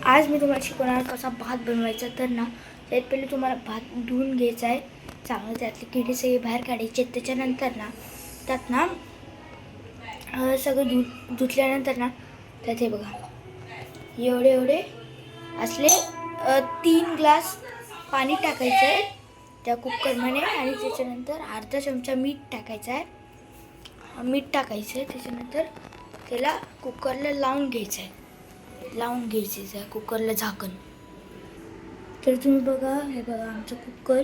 आज मी तुम्हाला शिकवणार कसा भात बनवायचा. तर ना त्यात पहिले तुम्हाला भात धुवून घ्यायचा आहे चांगलं, त्यातले किडे सगळे बाहेर काढायचे. त्याच्यानंतर ना त्यात ना सगळं धुतल्यानंतर ना त्यात हे बघा एवढे एवढे असले 3 ग्लास पाणी टाकायचं आहे त्या कुकरमध्ये. आणि त्याच्यानंतर अर्धा चमचा मीठ टाकायचं आहे. त्याच्यानंतर त्याला कुकरला लावून घ्यायचं आहे, कुकरला झाकण. तर तुम्ही बघा, हे बघा आमचं कुकर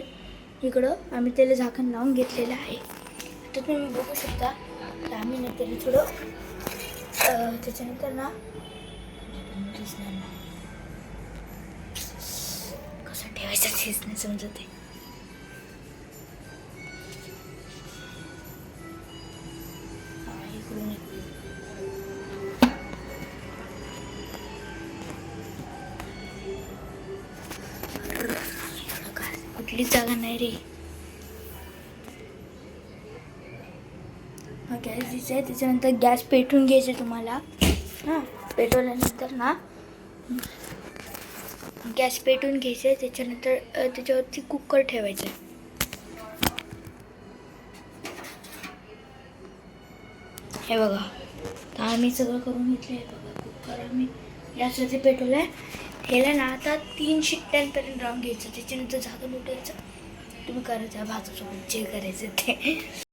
इकडं आम्ही त्याला झाकण लावून घेतलेलं आहे. तर तुम्ही बघू शकता. तर आम्ही नंतर थोडं त्याच्यानंतर ना कसं ठेवायचं तेच नाही समजत आहे. कुठलीच जागा नाही रे. गॅस द्यायचा आहे. त्याच्यानंतर गॅस पेटवून घ्यायचे तुम्हाला. पेटवल्यानंतर ना गॅस पेटवून घ्यायचं आहे. त्याच्यानंतर त्याच्यावरती कुकर ठेवायचं आहे. हे बघा, तर आम्ही सगळं करून घेतलं आहे. बघा कुकर आम्ही गॅसवरती पेटवलं आहे. ह्याला ना आता 3 शिट्ट्यांपर्यंत राहून घ्यायचं. त्याच्यानंतर झाकण उठायचं. तुम्ही करायचं भातासोबत जे करायचं ते.